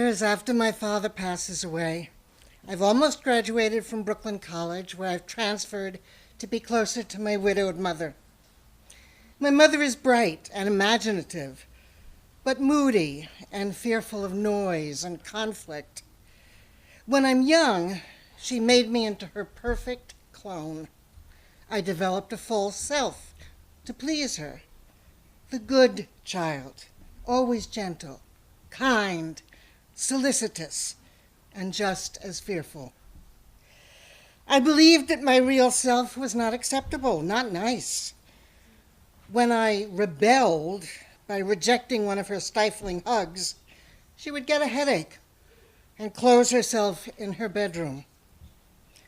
years after my father passes away, I've almost graduated from Brooklyn College, where I've transferred to be closer to my widowed mother. My mother is bright and imaginative, but moody and fearful of noise and conflict. When I'm young, she made me into her perfect clone. I developed a false self to please her. The good child, always gentle, kind, solicitous, and just as fearful. I believed that my real self was not acceptable, not nice. When I rebelled by rejecting one of her stifling hugs, she would get a headache and close herself in her bedroom.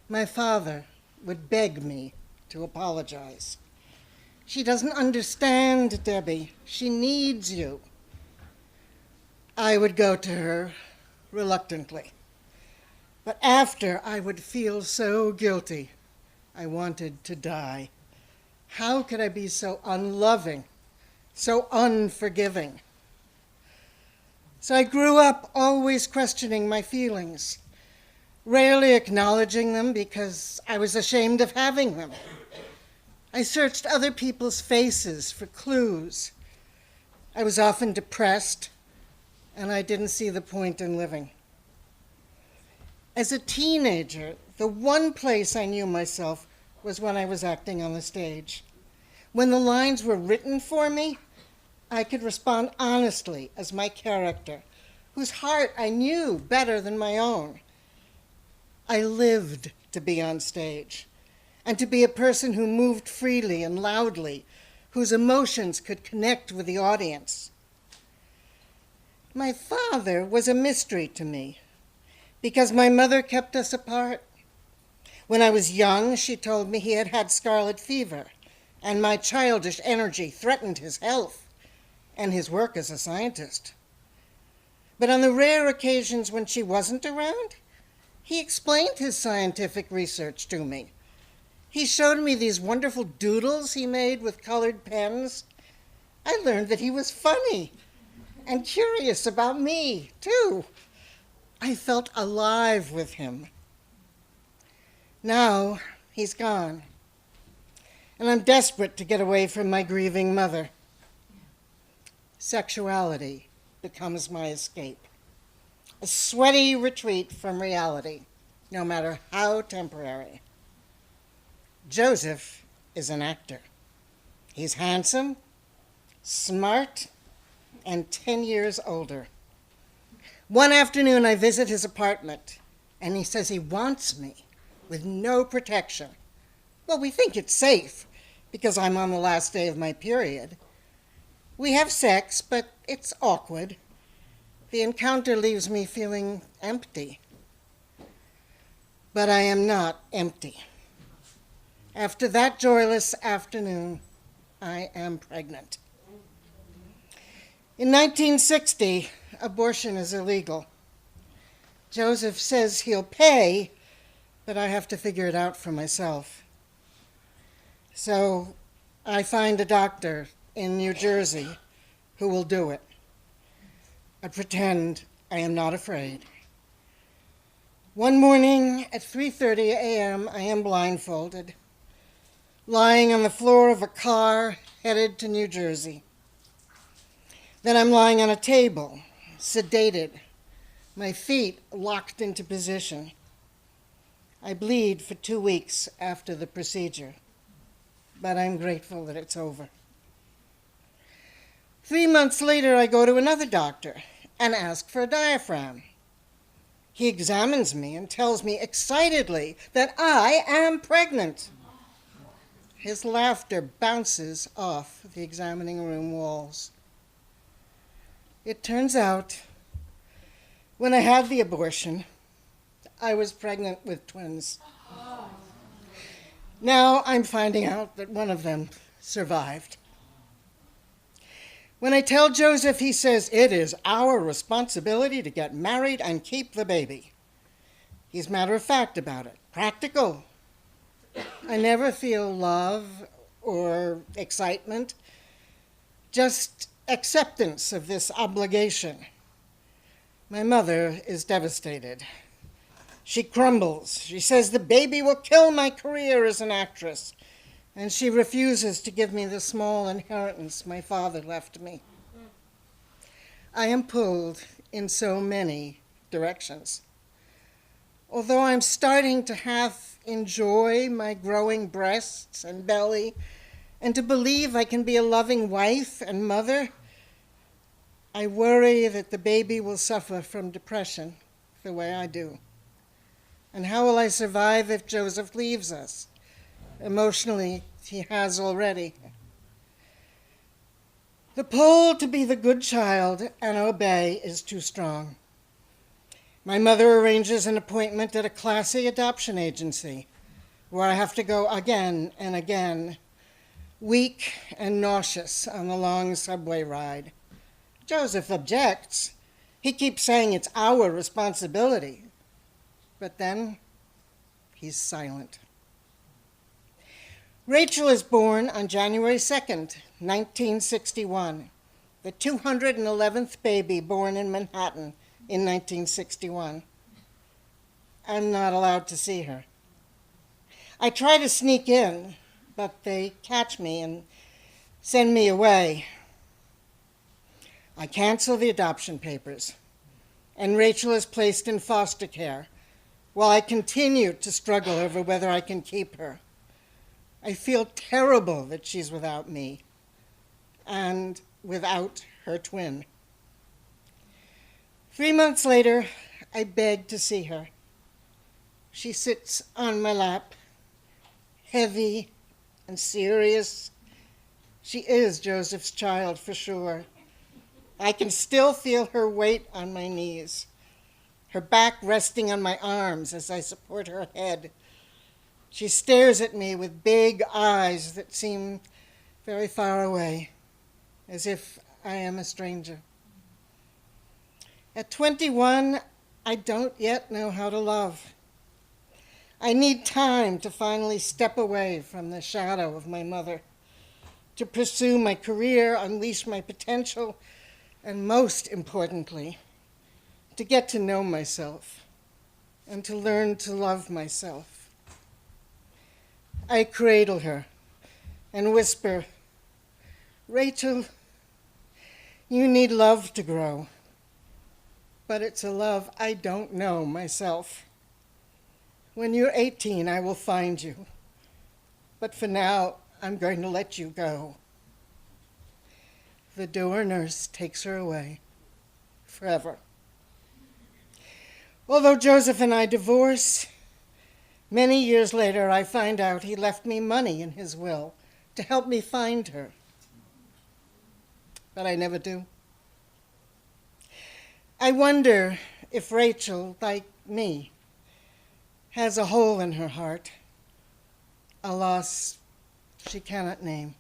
My father would beg me to apologize. She doesn't understand, Debbie. She needs you. I would go to her reluctantly. But after, I would feel so guilty. I wanted to die. How could I be so unloving, so unforgiving? So I grew up always questioning my feelings, rarely acknowledging them because I was ashamed of having them. I searched other people's faces for clues. I was often depressed, and I didn't see the point in living. As a teenager, the one place I knew myself was when I was acting on the stage. When the lines were written for me, I could respond honestly as my character, whose heart I knew better than my own. I lived to be on stage and to be a person who moved freely and loudly, whose emotions could connect with the audience. My father was a mystery to me because my mother kept us apart. When I was young, she told me he had had scarlet fever, and my childish energy threatened his health and his work as a scientist. But on the rare occasions when she wasn't around, he explained his scientific research to me. He showed me these wonderful doodles he made with colored pens. I learned that he was funny and curious about me, too. I felt alive with him. Now he's gone, and I'm desperate to get away from my grieving mother. Sexuality becomes my escape, a sweaty retreat from reality, no matter how temporary. Joseph is an actor. He's handsome, smart, and 10 years older. One afternoon, I visit his apartment, and he says he wants me with no protection. Well, we think it's safe because I'm on the last day of my period. We have sex, but it's awkward. The encounter leaves me feeling empty. But I am not empty. After that joyless afternoon, I am pregnant. In 1960, abortion is illegal. Joseph says he'll pay, but I have to figure it out for myself. So I find a doctor in New Jersey who will do it. I pretend I am not afraid. One morning at 3:30 a.m., I am blindfolded, lying on the floor of a car headed to New Jersey. Then I'm lying on a table, sedated, my feet locked into position. I bleed for 2 weeks after the procedure, but I'm grateful that it's over. 3 months later, I go to another doctor and ask for a diaphragm. He examines me and tells me excitedly that I am pregnant. His laughter bounces off the examining room walls. It turns out, when I had the abortion, I was pregnant with twins. Now I'm finding out that one of them survived. When I tell Joseph, he says, it is our responsibility to get married and keep the baby. He's matter of fact about it, practical. I never feel love or excitement, just acceptance of this obligation. My mother is devastated. She crumbles. She says the baby will kill my career as an actress, and she refuses to give me the small inheritance my father left me. I am pulled in so many directions. Although I'm starting to half enjoy my growing breasts and belly, and to believe I can be a loving wife and mother, I worry that the baby will suffer from depression the way I do. And how will I survive if Joseph leaves us? Emotionally, he has already. The pull to be the good child and obey is too strong. My mother arranges an appointment at a classy adoption agency where I have to go again and again, weak and nauseous on the long subway ride. Joseph objects. He keeps saying it's our responsibility. But then he's silent. Rachel is born on January 2nd, 1961, the 211th baby born in Manhattan in 1961. I'm not allowed to see her. I try to sneak in, but they catch me and send me away. I cancel the adoption papers, and Rachel is placed in foster care while I continue to struggle over whether I can keep her. I feel terrible that she's without me and without her twin. 3 months later, I beg to see her. She sits on my lap, heavy and serious. She is Joseph's child for sure. I can still feel her weight on my knees, her back resting on my arms as I support her head. She stares at me with big eyes that seem very far away, as if I am a stranger. At 21, I don't yet know how to love. I need time to finally step away from the shadow of my mother, to pursue my career, unleash my potential, and most importantly, to get to know myself and to learn to love myself. I cradle her and whisper, "Rachel, you need love to grow, but it's a love I don't know myself. When you're 18, I will find you, but for now, I'm going to let you go." The door nurse takes her away forever. Although Joseph and I divorce, many years later I find out he left me money in his will to help me find her. But I never do. I wonder if Rachel, like me, has a hole in her heart, a loss she cannot name.